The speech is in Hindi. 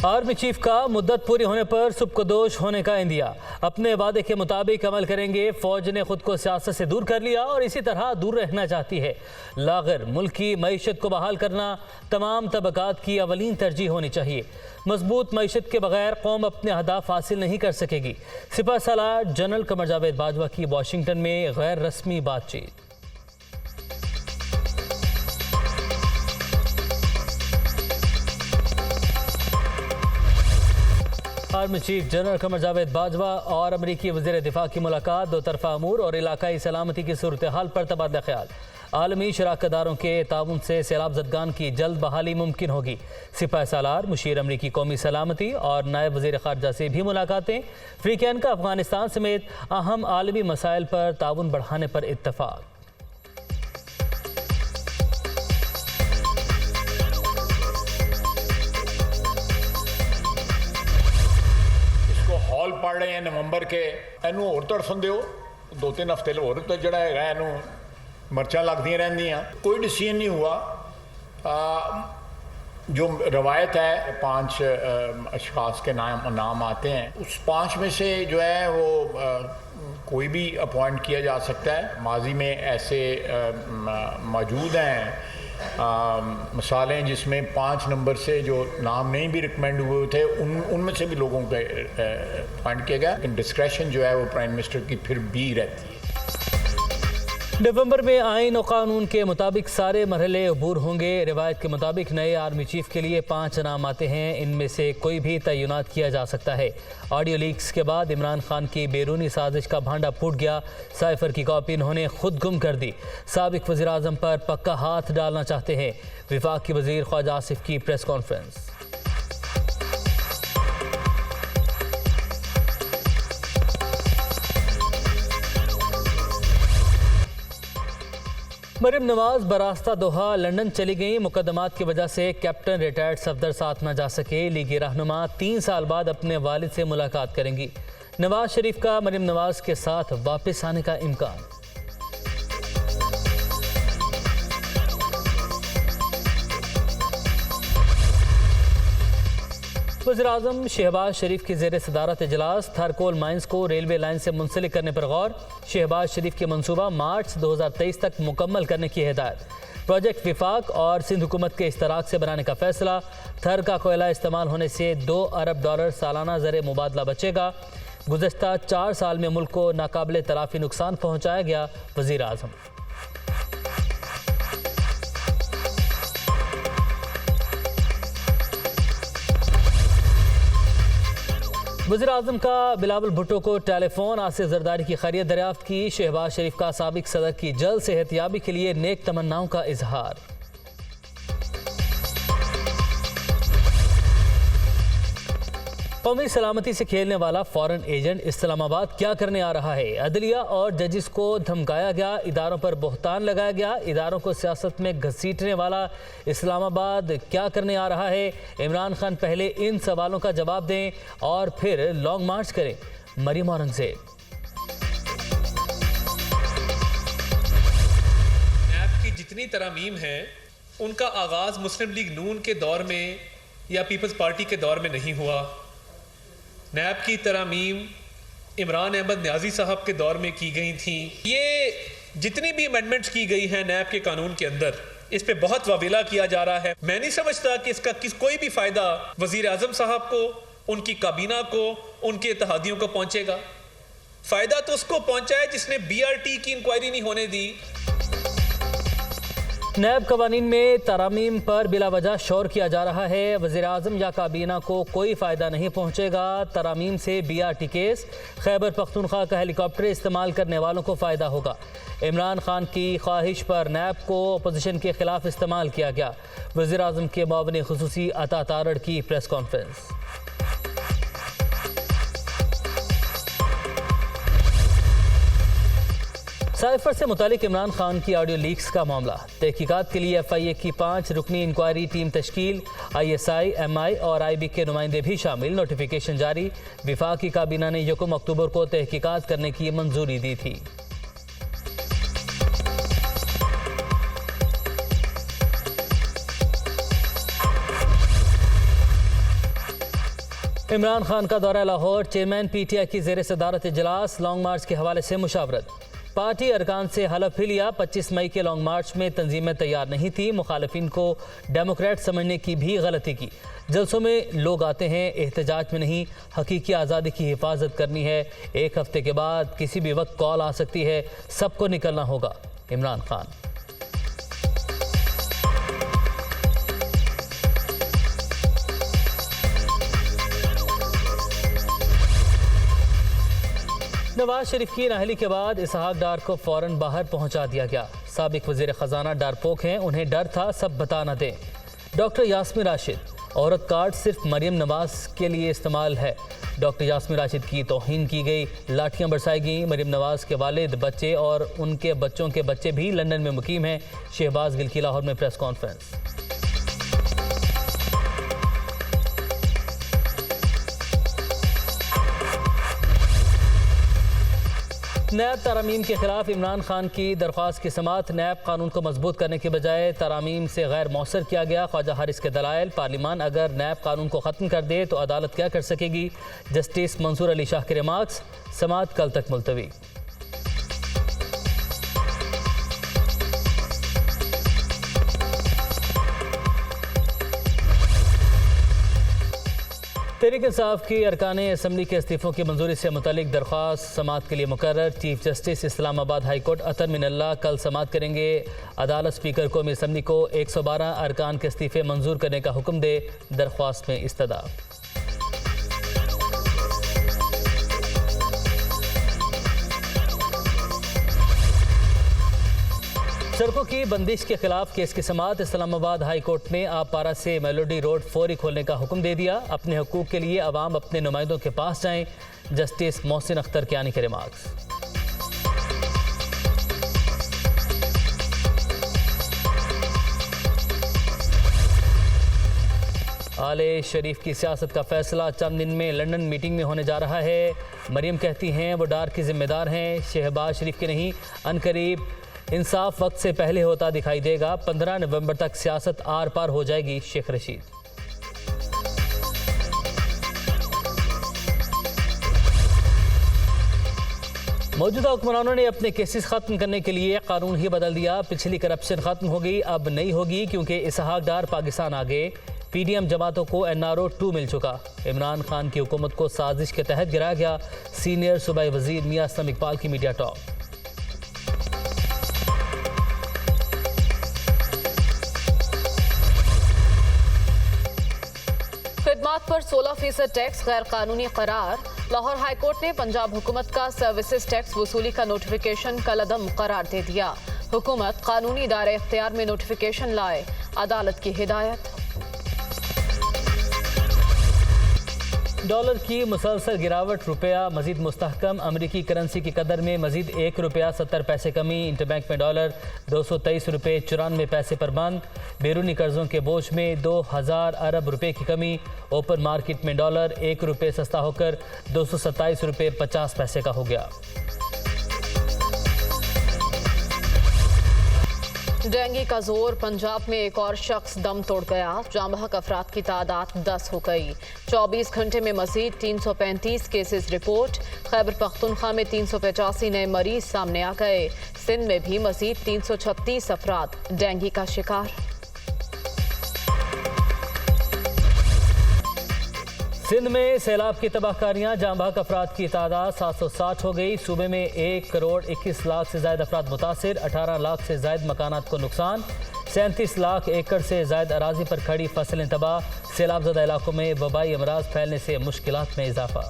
आर्मी चीफ का मुद्दत पूरी होने पर सुबकदोश होने का इंदिया। अपने वादे के मुताबिक अमल करेंगे। फौज ने खुद को सियासत से दूर कर लिया और इसी तरह दूर रहना चाहती है। लागर मुल्क की मईशत को बहाल करना तमाम तबकात की अवलीन तरजीह होनी चाहिए। मजबूत मईशत के बगैर कौम अपने अहदाफ हासिल नहीं कर सकेगी। सिपह सलार जनरल कमर जावेद बाजवा की वाशिंगटन में गैर रस्मी बातचीत। Army chief general Qamar Javed Bajwa और अमरीकी वज़ीर दिफा की मुलाकात। दो तरफा अमूर और इलाकाई सलामती की सूरत हाल पर तबादला ख्याल। आलमी शराकतदारों के ताउन से सैलाब ज़दगान की जल्द बहाली मुमकिन होगी। सिपह सालार मुशीर अमरीकी कौमी सलामती और नायब वज़ीर ख़ारजा से भी मुलाकातें। फ्रीकैन का अफगानिस्तान समेत अहम आलमी मसाइल पर ताउन बढ़ाने पर इत्तफ़ाक़। हॉल पढ़ रहे हैं नवंबर के इनू होर तड़फन दो 2-3 हफ्ते होर तो जड़ा है इनू मर्चा लगती रहंदियां। कोई डिसीजन नहीं हुआ। जो रवायत है 5 अशखास के नाम आते हैं। उस 5 में से जो है वो कोई भी अपॉइंट किया जा सकता है। माजी में ऐसे मौजूद हैं मिसालें जिसमें 5 नंबर से जो नाम नहीं भी रिकमेंड हुए थे उनमें से भी लोगों को अपॉइंट किया गया। लेकिन डिस्क्रेशन जो है वो प्राइम मिनिस्टर की फिर भी रहती है। नवंबर में आइन और कानून के मुताबिक सारे मरहले अबूर होंगे। रिवायत के मुताबिक नए आर्मी चीफ के लिए 5 नाम आते हैं। इनमें से कोई भी तयनात किया जा सकता है। ऑडियो लीक्स के बाद इमरान खान की बैरूनी साजिश का भांडा फूट गया। साइफर की कॉपी इन्होंने खुद गुम कर दी। साबिक वज़ीर आज़म पर पक्का हाथ डालना चाहते हैं। विफाक की वज़ीर ख्वाजा आसिफ की प्रेस कॉन्फ्रेंस। मरियम नवाज बरास्ता दोहा लंदन चली गई। मुकदमात की वजह से कैप्टन रिटायर्ड सफदर साथ न जा सके। लीगी रहनुमा 3 साल बाद अपने वालिद से मुलाकात करेंगी। नवाज शरीफ का मरियम नवाज के साथ वापस आने का इम्कान। वज़ीर-ए-आज़म शहबाज शरीफ की ज़ेर सदारत इजलास। थरकोल माइंस को रेलवे लाइन से मुंसलिक करने पर गौर। शहबाज शरीफ के मनसूबा मार्च 2023 तक मुकम्मल करने की हिदायत। प्रोजेक्ट विफाक और सिंध हुकूमत के इश्तराक से बनाने का फैसला। थर का कोयला इस्तेमाल होने से $2 अरब सालाना ज़र मुबादला बचेगा। गुज़श्ता 4 साल में मुल्क को नाकाबिले तलाफ़ी नुकसान पहुँचाया गया। वज़ीर-ए-आज़म वज़ीर-ए-आज़म का बिलावल भुट्टो को टेलीफोन। आसिफ जरदारी की खैरियत दरियाफ्त की। शहबाज शरीफ का साबिक सदर की जल्द सेहतियाबी के लिए नेक तमन्नाओं का इजहार। कौमी सलामती से खेलने वाला फॉरेन एजेंट इस्लामाबाद क्या करने आ रहा है? अदलिया और जजिस को धमकाया गया। इदारों पर बोहतान लगाया गया। इदारों को सियासत में घसीटने वाला इस्लामाबाद क्या करने आ रहा है? इमरान खान पहले इन सवालों का जवाब दें और फिर लॉन्ग मार्च करें। मरियम औरंगज़ेब। नैब की जितनी तरमीम हैं उनका आगाज़ मुस्लिम लीग नून के दौर में या पीपल्स पार्टी के दौर में नहीं हुआ। नैब की तरमीम इमरान अहमद न्याजी साहब के दौर में की गई थी। ये जितनी भी अमेंडमेंट्स की गई हैं नैब के कानून के अंदर, इस पे बहुत वाविला किया जा रहा है। मैं नहीं समझता कि इसका कोई भी फ़ायदा वज़ीर आज़म साहब को, उनकी काबीना को, उनके इत्तेहादियों को पहुँचेगा। फ़ायदा तो उसको पहुँचा है जिसने BRT की इंक्वायरी नहीं होने दी। नैब कवानीन में तरामीम पर बिला वजह शोर किया जा रहा है। वज़ीर-ए-आज़म या काबीना को कोई फ़ायदा नहीं पहुँचेगा। तरामीम से BRT केस। खैबर पख्तूनख्वा का हेलीकॉप्टर इस्तेमाल करने वालों को फ़ायदा होगा। इमरान खान की ख्वाहिश पर नैब को अपोजिशन के खिलाफ इस्तेमाल किया गया। वज़ीर-ए-आज़म के मुआविन खुसूसी अता तारड़ की प्रेस कॉन्फ्रेंस। साइफर से मुतालिक इमरान खान की ऑडियो लीक्स का मामला। तहकीकात के लिए FIA की 5 रुकनी इंक्वायरी टीम तश्कील। ISI, MI और IB के नुमाइंदे भी शामिल। नोटिफिकेशन जारी। विफाकी काबीना ने 1 अक्टूबर को तहकीकात करने की मंजूरी दी थी। इमरान खान का दौरा लाहौर, चेयरमैन पीटीआई की ज़ेर सदारत इजलास, लॉन्ग मार्च के हवाले से मुशावरत। पार्टी अरकान से हलफ भी लिया। 25 मई के लॉन्ग मार्च में तंजीमें तैयार नहीं थी, मुखालिफिन को डेमोक्रेट समझने की भी गलती की। जलसों में लोग आते हैं, एहतजाज में नहीं। हकीकी आज़ादी की हिफाजत करनी है। एक हफ्ते के बाद किसी भी वक्त कॉल आ सकती है, सबको निकलना होगा। इमरान खान। नवाज शरीफ की नाहली के बाद इसहाक डार को फौरन बाहर पहुंचा दिया गया। साबिक वजीर खजाना डरपोक हैं, उन्हें डर था, सब बता न दें। डॉक्टर यास्मीन राशिद, औरत कार्ड सिर्फ मरियम नवाज के लिए इस्तेमाल है। डॉक्टर यास्मीन राशिद की तौहीन की गई, लाठियां बरसाई गई। मरियम नवाज के वालिद, बच्चे और उनके बच्चों के बच्चे भी लंदन में मुकीम हैं। शहबाज गिल की लाहौर में प्रेस कॉन्फ्रेंस। नैब तरामीम के खिलाफ इमरान खान की दरख्वास्त की समाअत। नैब कानून को मजबूत करने के बजाय तरामीम से गैर मौसर किया गया। ख्वाजा हारिस के दलाइल, पार्लिमान अगर नैब कानून को ख़त्म कर दे तो अदालत क्या कर सकेगी। जस्टिस मंसूर अली शाह के रिमार्क्स। समाअत कल तक मुलतवी। तहरीक इंसाफ की अरकाने असम्बली के इस्तीफ़ों की मंजूरी से मुतालिक दरख्वास्त समाअत के लिए मुकर्रर। Chief justice Islamabad high court Athar Minallah कल समाअत करेंगे। अदालत स्पीकर को असम्बली को 112 अरकान के इस्तीफ़े मंजूर करने का हुक्म दे। दरख्वास्त में इस्तदा। सड़कों की बंदिश के खिलाफ केस की समाअत। इस्लामाबाद हाई कोर्ट ने आपारा से मेलोडी रोड फौरी खोलने का हुक्म दे दिया। अपने हकूक़ के लिए अवाम अपने नुमाइंदों के पास जाएं। जस्टिस मोहसिन अख्तर कियानी के रिमार्क्स। आले शरीफ की सियासत का फैसला चंद दिन में लंदन मीटिंग में होने जा रहा है। मरियम कहती हैं वो डार की जिम्मेदार हैं, शहबाज शरीफ के नहीं। अनकरीब इंसाफ वक्त से पहले होता दिखाई देगा। 15 नवंबर तक सियासत आर पार हो जाएगी। शेख रशीद। मौजूदा हुक्मरानों ने अपने केसेस खत्म करने के लिए कानून ही बदल दिया। पिछली करप्शन खत्म हो गई, अब नहीं होगी क्योंकि इसहाक डार पाकिस्तान आ गए। पीडीएम जमातों को NRO 2 मिल चुका। इमरान खान की हुकूमत को साजिश के तहत गिराया गया। सीनियर सूबाई वजीर मियां असलम इकबाल की मीडिया टॉक। खिदमात पर 16% टैक्स गैर कानूनी करार। लाहौर हाईकोर्ट ने पंजाब हुकूमत का सर्विसेज टैक्स वसूली का नोटिफिकेशन कलअदम करार दे दिया। हुकूमत कानूनी दायरे इख्तियार में नोटिफिकेशन लाए, अदालत की हिदायत। डॉलर की मुसलसल गिरावट, रुपया मजीद मुस्तहकम। अमरीकी करेंसी की कदर में मजीद 1 रुपया 70 पैसे कमी। इंटरबैंक में डॉलर 223 रुपये 94 पैसे पर बंद। बैरूनी कर्जों के बोझ में 2000 अरब रुपए की कमी। ओपन मार्केट में डॉलर 1 रुपये सस्ता होकर 227 रुपये 50 पैसे का हो गया। डेंगू का जोर, पंजाब में एक और शख्स दम तोड़ गया। जाम बहक अफराद की तादाद 10 हो गई। 24 घंटे में मजीद 335 केसेस रिपोर्ट। खैबर पख्तूनख्वा में 385 नए मरीज सामने आ गए। सिंध में भी मजीद 336 अफराद डेंगू का शिकार। सिंध में सैलाब की तबाहकारियां, जाम बहक अफराद की तादाद 760 हो गई। सूबे में 1 करोड़ 21 लाख से ज्यादा अफराद मुतासिर। 18 लाख से ज्यादा मकानात को नुकसान। 37 लाख एकड़ से ज्यादा अराजी पर खड़ी फसलें तबाह। सैलाब ज़दा इलाकों में वबाई अमराज फैलने से मुश्किलात में इजाफा।